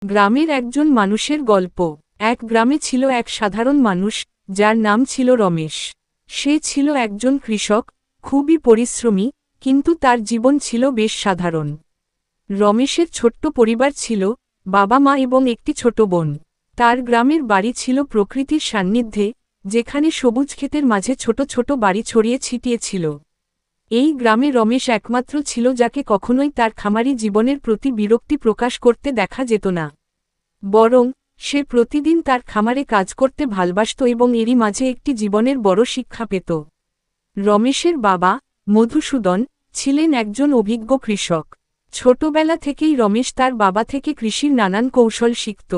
গ্রামের একজন মানুষের গল্প। এক গ্রামে ছিল এক সাধারণ মানুষ, যার নাম ছিল রমেশ। সে ছিল একজন কৃষক, খুবই পরিশ্রমী, কিন্তু তার জীবন ছিল বেশ সাধারণ। রমেশের ছোট্ট পরিবার ছিল, বাবা মা এবং একটি ছোট বোন। তার গ্রামের বাড়ি ছিল প্রকৃতির সান্নিধ্যে, যেখানে সবুজ ক্ষেতের মাঝে ছোট ছোট বাড়ি ছড়িয়ে ছিটিয়ে ছিল। এই গ্রামে রমেশ একমাত্র ছিল যাকে কখনোই তার খামারি জীবনের প্রতি বিরক্তি প্রকাশ করতে দেখা যেত না। বরং সে প্রতিদিন তার খামারে কাজ করতে ভালবাসত এবং এরই মাঝে একটি জীবনের বড় শিক্ষা পেত। রমেশের বাবা, মধুসূদন, ছিলেন একজন অভিজ্ঞ কৃষক। ছোটবেলা থেকেই রমেশ তার বাবা থেকে কৃষির নানান কৌশল শিখত।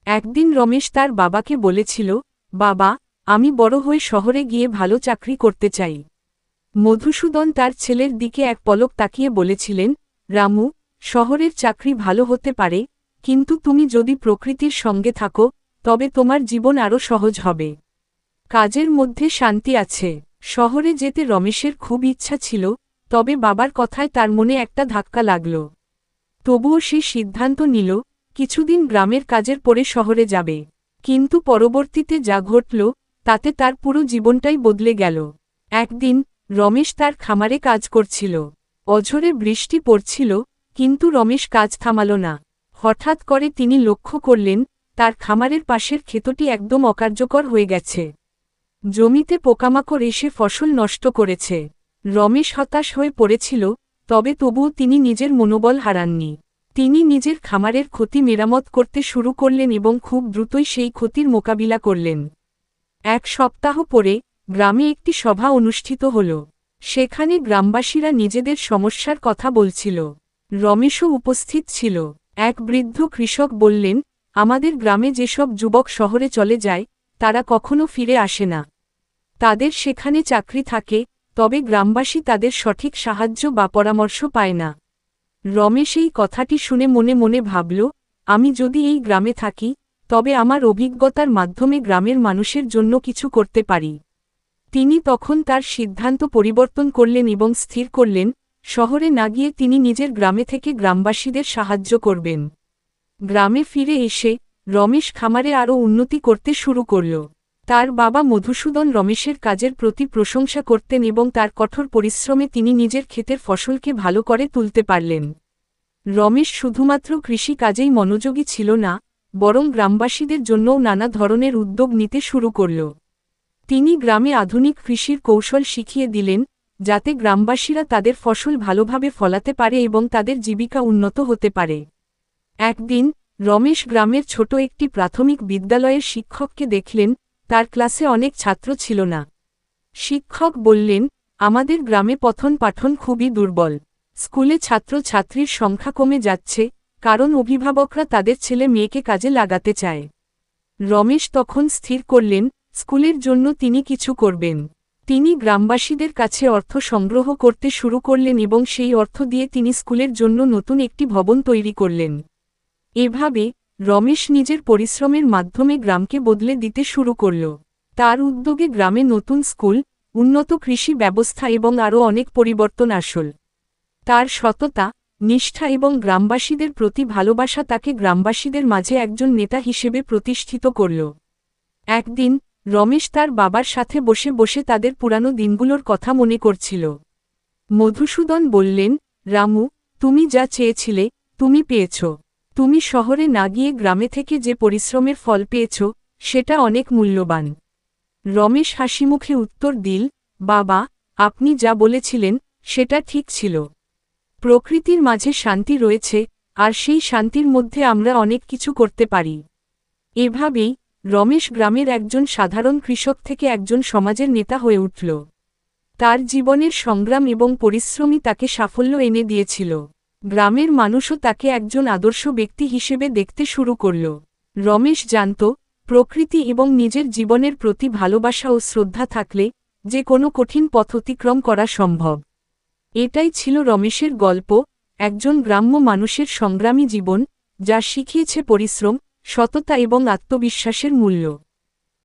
একদিন রমেশ তার বাবাকে বলেছিল, বাবা, আমি বড় হয়ে শহরে গিয়ে ভালো চাকরি করতে চাই। মধুসূদন তার ছেলের দিকে এক পলক তাকিয়ে বলেছিলেন, রামু, শহরের চাকরি ভালো হতে পারে, কিন্তু তুমি যদি প্রকৃতির সঙ্গে থাকো, তবে তোমার জীবন আরও সহজ হবে। কাজের মধ্যে শান্তি আছে। শহরে যেতে রমেশের খুব ইচ্ছা ছিল, তবে বাবার কথায় তার মনে একটা ধাক্কা লাগল। তবুও সে সিদ্ধান্ত নিল, কিছুদিন গ্রামের কাজের পরে শহরে যাবে। কিন্তু পরবর্তীতে যা ঘটল, তাতে তার পুরো জীবনটাই বদলে গেল। একদিন রমেশ তার খামারে কাজ করছিল। অঝোরে বৃষ্টি পড়ছিল, কিন্তু রমেশ কাজ থামাল না। হঠাৎ করে তিনি লক্ষ্য করলেন, তার খামারের পাশের ক্ষেতটি একদম অকার্যকর হয়ে গেছে। জমিতে পোকামাকড় এসে ফসল নষ্ট করেছে। রমেশ হতাশ হয়ে পড়েছিল, তবে তবুও তিনি নিজের মনোবল হারাননি। তিনি নিজের খামারের ক্ষতি মেরামত করতে শুরু করলেন এবং খুব দ্রুতই সেই ক্ষতির মোকাবিলা করলেন। এক সপ্তাহ পরে গ্রামে একটি সভা অনুষ্ঠিত হল। সেখানে গ্রামবাসীরা নিজেদের সমস্যার কথা বলছিল। রমেশও উপস্থিত ছিল। এক বৃদ্ধ কৃষক বললেন, আমাদের গ্রামে যেসব যুবক শহরে চলে যায়, তারা কখনো ফিরে আসে না। তাদের সেখানে চাকরি থাকে, তবে গ্রামবাসী তাদের সঠিক সাহায্য বা পরামর্শ পায় না। রমেশ এই কথাটি শুনে মনে মনে ভাবল, আমি যদি এই গ্রামে থাকি, তবে আমার অভিজ্ঞতার মাধ্যমে গ্রামের মানুষের জন্য কিছু করতে পারি। তিনি তখন তার সিদ্ধান্ত পরিবর্তন করলেন এবং স্থির করলেন, শহরে না গিয়ে তিনি নিজের গ্রামে থেকে গ্রামবাসীদের সাহায্য করবেন। গ্রামে ফিরে এসে রমেশ খামারে আরও উন্নতি করতে শুরু করল। তার বাবা মধুসূদন রমেশের কাজের প্রতি প্রশংসা করতেন এবং তার কঠোর পরিশ্রমে তিনি নিজের ক্ষেতের ফসলকে ভালো করে তুলতে পারলেন। রমেশ শুধুমাত্র কৃষি কাজেই মনোযোগী ছিল না, বরং গ্রামবাসীদের জন্যও নানা ধরনের উদ্যোগ নিতে শুরু করল। তিনি গ্রামে আধুনিক কৃষির কৌশল শিখিয়ে দিলেন, যাতে গ্রামবাসীরা তাদের ফসল ভালোভাবে ফলাতে পারে এবং তাদের জীবিকা উন্নত হতে পারে। একদিন রমেশ গ্রামের ছোট একটি প্রাথমিক বিদ্যালয়ের শিক্ষককে দেখলেন, তার ক্লাসে অনেক ছাত্র ছিল না। শিক্ষক বললেন, আমাদের গ্রামে পঠন পাঠন খুবই দুর্বল। স্কুলে ছাত্র ছাত্রীর সংখ্যা কমে যাচ্ছে, কারণ অভিভাবকরা তাদের ছেলে মেয়েকে কাজে লাগাতে চায়। রমেশ তখন স্থির করলেন, স্কুলের জন্য তিনি কিছু করবেন। তিনি গ্রামবাসীদের কাছে অর্থ সংগ্রহ করতে শুরু করলেন এবং সেই অর্থ দিয়ে তিনি স্কুলের জন্য নতুন একটি ভবন তৈরি করলেন। এভাবে রমেশ নিজের পরিশ্রমের মাধ্যমে গ্রামকে বদলে দিতে শুরু করল। তার উদ্যোগে গ্রামে নতুন স্কুল, উন্নত কৃষি ব্যবস্থা এবং আরও অনেক পরিবর্তন আসল। তার সততা, নিষ্ঠা এবং গ্রামবাসীদের প্রতি ভালোবাসা তাকে গ্রামবাসীদের মাঝে একজন নেতা হিসেবে প্রতিষ্ঠিত করল। একদিন রমেশ তার বাবার সাথে বসে বসে তাদের পুরানো দিনগুলোর কথা মনে করছিল। মধুসূদন বললেন, রামু, তুমি যা চেয়েছিলে, তুমি পেয়েছ। তুমি শহরে না গিয়ে গ্রামে থেকে যে পরিশ্রমের ফল পেয়েছ, সেটা অনেক মূল্যবান। রমেশ হাসিমুখে উত্তর দিল, বাবা, আপনি যা বলেছিলেন, সেটা ঠিক ছিল। প্রকৃতির মাঝে শান্তি রয়েছে, আর সেই শান্তির মধ্যে আমরা অনেক কিছু করতে পারি। এভাবেই রমেশ গ্রামের একজন সাধারণ কৃষক থেকে একজন সমাজের নেতা হয়ে উঠল। তার জীবনের সংগ্রাম এবং পরিশ্রমই তাকে সাফল্য এনে দিয়েছিল। গ্রামের মানুষও তাকে একজন আদর্শ ব্যক্তি হিসেবে দেখতে শুরু করল। রমেশ জানত, প্রকৃতি এবং নিজের জীবনের প্রতি ভালোবাসা ও শ্রদ্ধা থাকলে যে কোনো কঠিন পথ অতিক্রম করা সম্ভব। এটাই ছিল রমেশের গল্প, একজন গ্রাম্য মানুষের সংগ্রামী জীবন, যা শিখিয়েছে পরিশ্রম, সততা এবং আত্মবিশ্বাসের মূল্য।